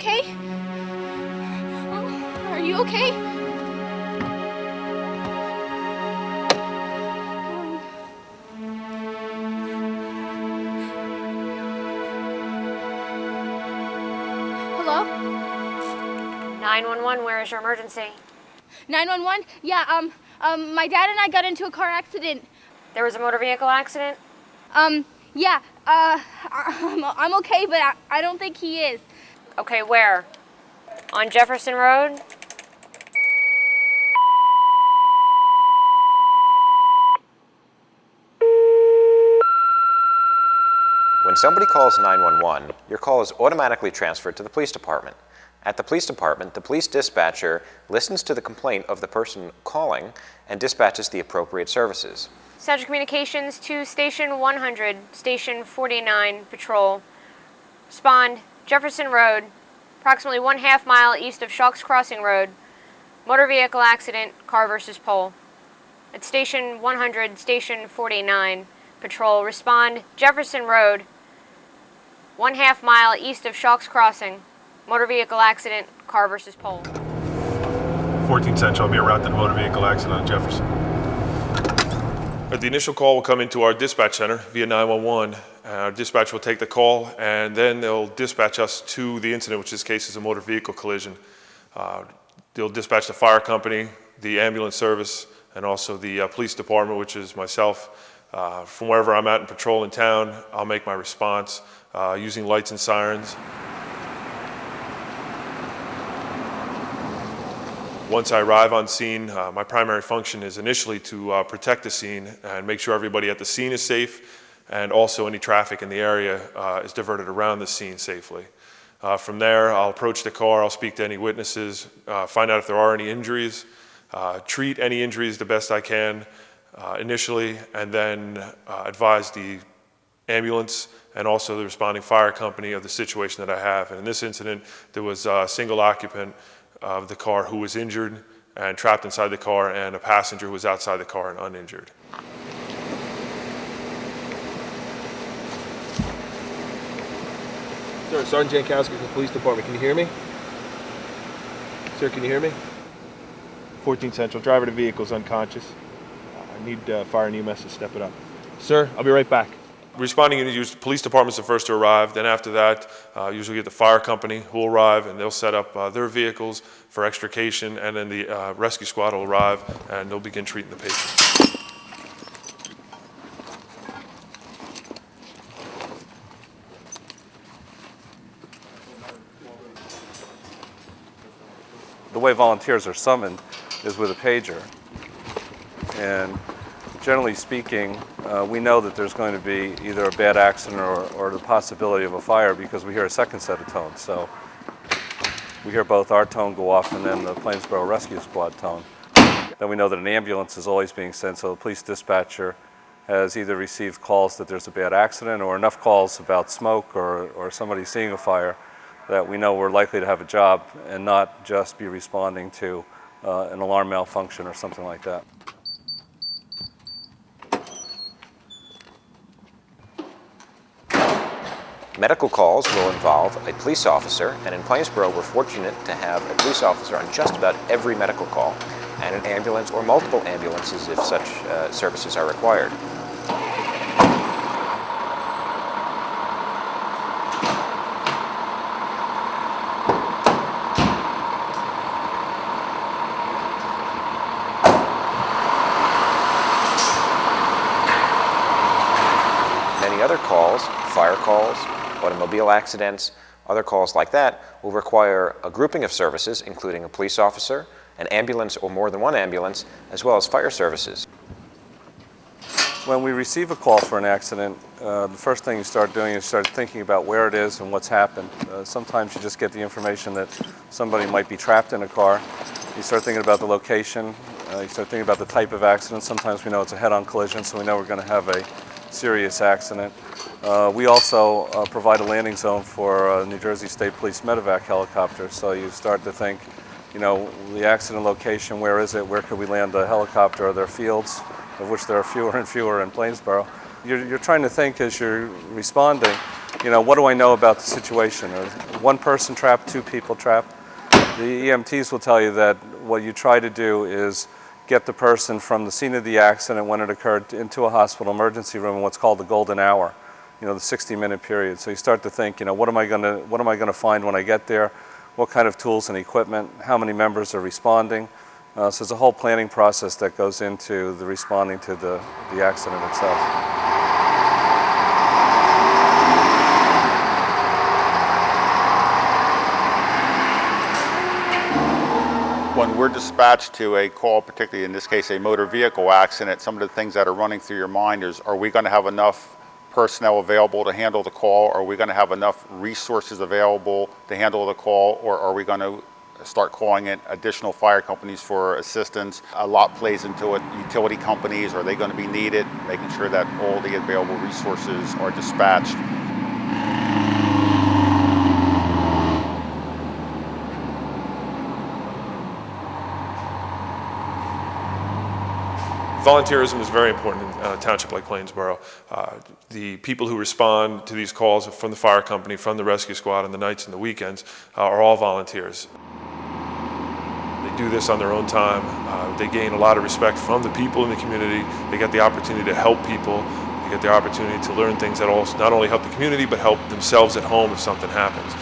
okay? Are you okay? Hello? 911, where is your emergency? 911? Yeah, my dad and I got into a car accident. There was a motor vehicle accident? Yeah, I'm okay, but I don't think he is. Okay, where? On Jefferson Road? When somebody calls 911, your call is automatically transferred to the police department. At the police department, the police dispatcher listens to the complaint of the person calling and dispatches the appropriate services. Central Communications to Station 100, Station 49, Patrol. Respond, Jefferson Road, approximately 1/2 mile east of Shawks Crossing Road. Motor vehicle accident, car versus pole. At Station 100, Station 49, Patrol. Respond, Jefferson Road, 1/2 mile east of Shawks Crossing. Motor vehicle accident, car versus pole. 14 Central, I'll be around the motor vehicle accident on Jefferson. The initial call will come into our dispatch center via 911. Our dispatch will take the call, and then they'll dispatch us to the incident, which in this case is a motor vehicle collision. They'll dispatch the fire company, the ambulance service, and also the police department, which is myself. From wherever I'm at in patrol in town, I'll make my response using lights and sirens. Once I arrive on scene, my primary function is initially to protect the scene and make sure everybody at the scene is safe, and also any traffic in the area is diverted around the scene safely. From there, I'll approach the car, I'll speak to any witnesses, find out if there are any injuries, treat any injuries the best I can initially, and then advise the ambulance and also the responding fire company of the situation that I have. And in this incident, there was a single occupant of the car who was injured and trapped inside the car, and a passenger who was outside the car and uninjured. Sir, Sergeant Jankowski from the police department. Can you hear me? Sir, can you hear me? 14 Central, driver of the vehicle is unconscious. I need fire and EMS to step it up. Sir, I'll be right back. Responding units, the police department's the first to arrive. Then after that, usually get the fire company who will arrive, and they'll set up their vehicles for extrication, and then the rescue squad will arrive and they'll begin treating the patient. The way volunteers are summoned is with a pager. And generally speaking, we know that there's going to be either a bad accident or the possibility of a fire because we hear a second set of tones. So we hear both our tone go off and then the Plainsboro Rescue Squad tone. Then we know that an ambulance is always being sent, so the police dispatcher has either received calls that there's a bad accident or enough calls about smoke or somebody seeing a fire that we know we're likely to have a job and not just be responding to an alarm malfunction or something like that. Medical calls will involve a police officer, and in Plainsboro we're fortunate to have a police officer on just about every medical call, and an ambulance or multiple ambulances if such services are required. Many other calls, fire calls, automobile accidents, other calls like that will require a grouping of services, including a police officer, an ambulance or more than one ambulance, as well as fire services. When we receive a call for an accident, the first thing you start doing is start thinking about where it is and what's happened. Sometimes you just get the information that somebody might be trapped in a car. You start thinking about the location. You start thinking about the type of accident. Sometimes we know it's a head-on collision, so we know we're going to have a serious accident. We also provide a landing zone for New Jersey State Police medevac helicopters. So you start to think, you know, the accident location, where is it? Where could we land a helicopter? Are there fields, of which there are fewer and fewer in Plainsboro? You're trying to think as you're responding, what do I know about the situation? Or one person trapped, two people trapped? The EMTs will tell you that what you try to do is get the person from the scene of the accident when it occurred into a hospital emergency room in what's called the golden hour, the 60-minute period. So you start to think, what am I going to find when I get there? What kind of tools and equipment? How many members are responding? So there's a whole planning process that goes into the responding to the accident itself. When we're dispatched to a call, particularly in this case a motor vehicle accident, some of the things that are running through your mind is, are we going to have enough personnel available to handle the call? Are we going to have enough resources available to handle the call? Or are we going to start calling in additional fire companies for assistance? A lot plays into it. Utility companies, are they going to be needed? Making sure that all the available resources are dispatched. Volunteerism is very important in a township like Plainsboro. The people who respond to these calls from the fire company, from the rescue squad on the nights and the weekends are all volunteers. They do this on their own time. They gain a lot of respect from the people in the community. They get the opportunity to help people. They get the opportunity to learn things that also not only help the community, but help themselves at home if something happens.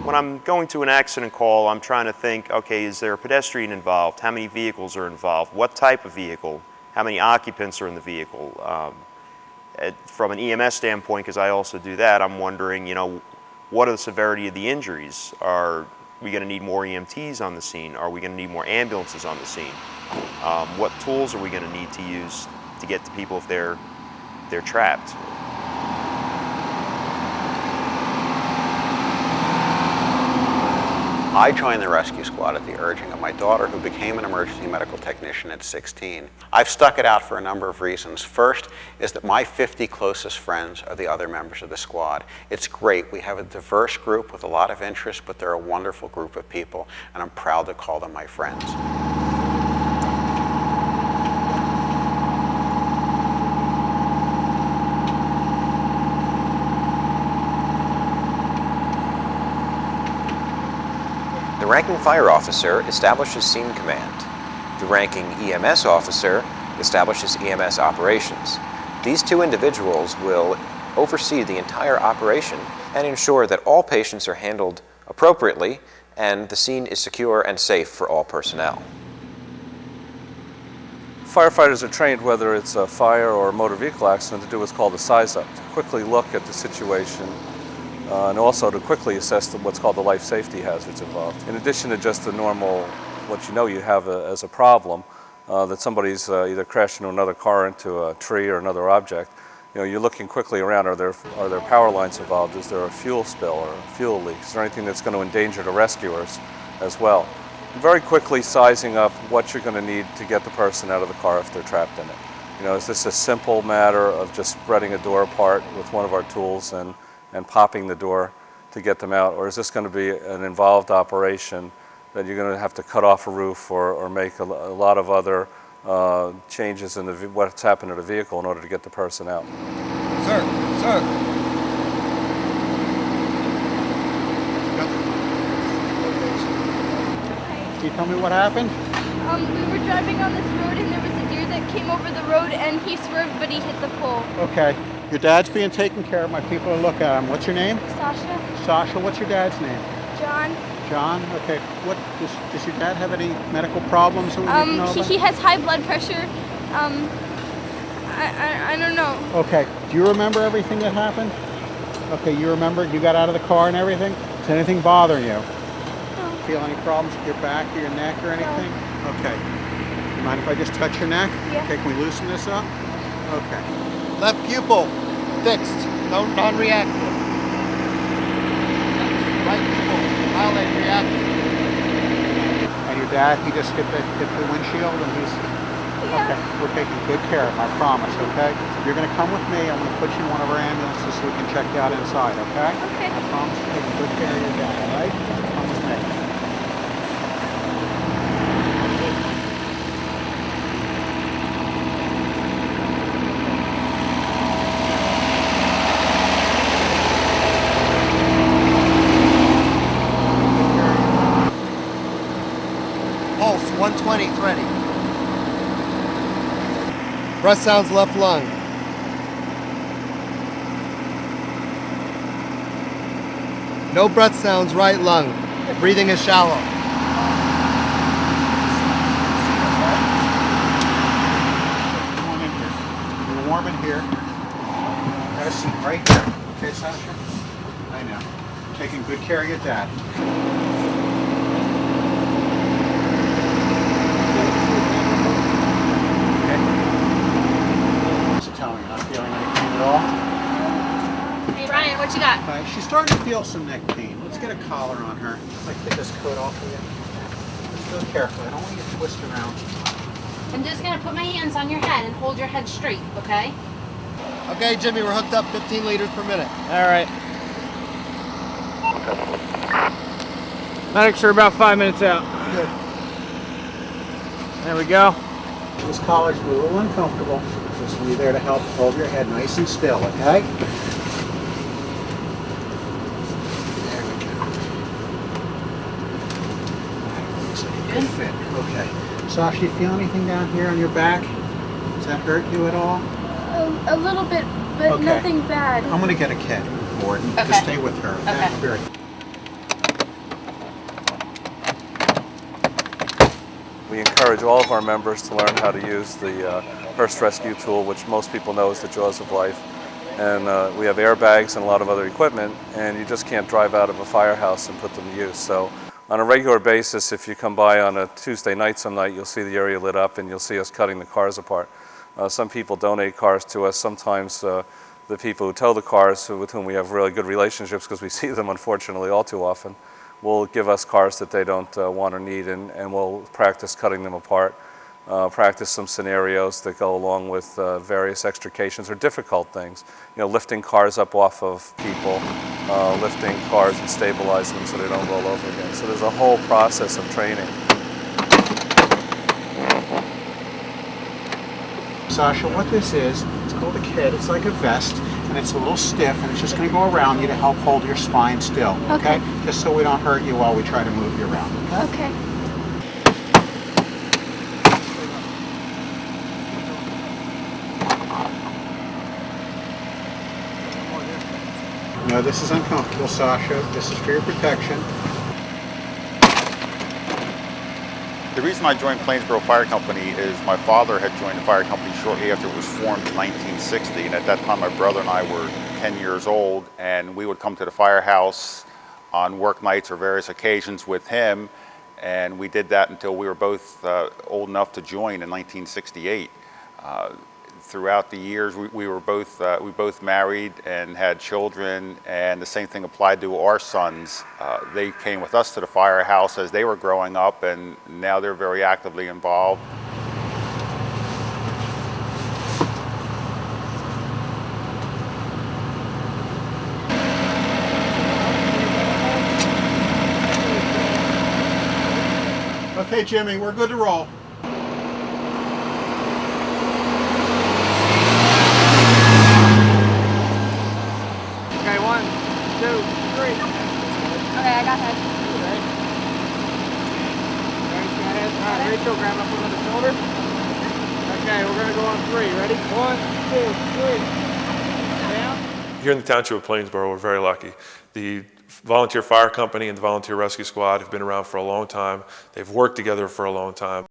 When I'm going to an accident call, I'm trying to think, okay, is there a pedestrian involved? How many vehicles are involved? What type of vehicle? How many occupants are in the vehicle? From an EMS standpoint, because I also do that, I'm wondering, what are the severity of the injuries? Are we going to need more EMTs on the scene? Are we going to need more ambulances on the scene? What tools are we going to need to use to get to people if they're trapped? I joined the rescue squad at the urging of my daughter, who became an emergency medical technician at 16. I've stuck it out for a number of reasons. First is that my 50 closest friends are the other members of the squad. It's great. We have a diverse group with a lot of interests, but they're a wonderful group of people, and I'm proud to call them my friends. The ranking fire officer establishes scene command. The ranking EMS officer establishes EMS operations. These two individuals will oversee the entire operation and ensure that all patients are handled appropriately and the scene is secure and safe for all personnel. Firefighters are trained, whether it's a fire or a motor vehicle accident, to do what's called a size-up, to quickly look at the situation and also to quickly assess what's called the life safety hazards involved. In addition to just the normal, what you have as a problem, that somebody's either crashed into another car, into a tree or another object, you're looking quickly around. Are there power lines involved? Is there a fuel spill or a fuel leak? Is there anything that's going to endanger the rescuers as well? Very quickly sizing up what you're going to need to get the person out of the car if they're trapped in it. Is this a simple matter of just spreading a door apart with one of our tools and popping the door to get them out? Or is this going to be an involved operation that you're going to have to cut off a roof or make a lot of other changes in what's happened to the vehicle in order to get the person out? Sir. Can you tell me what happened? We were driving on this road and there was a deer that came over the road and he swerved, but he hit the pole. Okay. Your dad's being taken care of. My people are looking at him. What's your name? Sasha? Sasha. What's your dad's name? John? John? Okay. What does your dad have any medical problems that we need to know about? He has high blood pressure. I don't know. Okay. Do you remember everything that happened? Okay, you remember you got out of the car and everything? Is anything bothering you? No. Feel any problems with your back or your neck or anything? No. Okay. You mind if I just touch your neck? Yeah. Okay, can we loosen this up? Okay. Left pupil, fixed, non-reactive. Right pupil, mild and reactive. And your Dad, he just hit the windshield and he's... Okay, we're taking good care of him, I promise, okay? You're going to come with me. I'm going to put you in one of our ambulances so we can check you out inside, okay? Okay. I promise to take good care of your dad, all right? Come with me. Pulse 120, ready. Breath sounds left lung. No breath sounds right lung. Breathing is shallow. Come on in here. You're warm in here. Have a seat right here. Okay, Sasha? I know. Taking good care of your dad. Tell me, not feeling any pain at all? Hey Ryan, what you got? Okay, she's starting to feel some neck pain. Let's get a collar on her. Like, take this coat off of you. Just do it carefully. I don't want you to twist around. I'm just gonna put my hands on your head and hold your head straight, okay? Okay, Jimmy, we're hooked up 15 liters per minute. All right. Medics are about 5 minutes out. Good. There we go. This collar's a little uncomfortable. Just be there to help hold your head nice and still, okay? There we go. Looks like a good fit. Okay. Sasha, you feel anything down here on your back? Does that hurt you at all? A little bit, but Okay. nothing bad. I'm gonna get a kid, Gordon. Okay. Just stay with her. Okay. Okay. Very. We encourage all of our members to learn how to use the Hearst Rescue tool, which most people know is the Jaws of Life. And we have airbags and a lot of other equipment, and you just can't drive out of a firehouse and put them to use. So on a regular basis, if you come by on a Tuesday night some night, you'll see the area lit up and you'll see us cutting the cars apart. Some people donate cars to us. Sometimes the people who tow the cars, with whom we have really good relationships because we see them unfortunately all too often, will give us cars that they don't want or need, and we'll practice cutting them apart, practice some scenarios that go along with various extrications or difficult things. You know, lifting cars up off of people, lifting cars and stabilizing them so they don't roll over again. So there's a whole process of training. Sasha, what this is, it's called a kit. It's like a vest, and it's a little stiff, and it's just going to go around you to help hold your spine still, okay? Just so we don't hurt you while we try to move you around, okay? Okay. No, this is uncomfortable, Sasha. This is for your protection. The reason I joined Plainsboro Fire Company is my father had joined the fire company shortly after it was formed in 1960, and at that time my brother and I were 10 years old, and we would come to the firehouse on work nights or various occasions with him, and we did that until we were both old enough to join in 1968. Throughout the years, we both married and had children, and the same thing applied to our sons. They came with us to the firehouse as they were growing up, and now they're very actively involved. Okay, Jimmy, we're good to roll. Okay, 1, 2, 3. Okay, I got that. All right, Rachel, grab my foot on the shoulder. Okay, we're gonna go on 3. Ready? 1, 2, 3. Down. Here in the township of Plainsboro, we're very lucky. The volunteer fire company and the volunteer rescue squad have been around for a long time. They've worked together for a long time.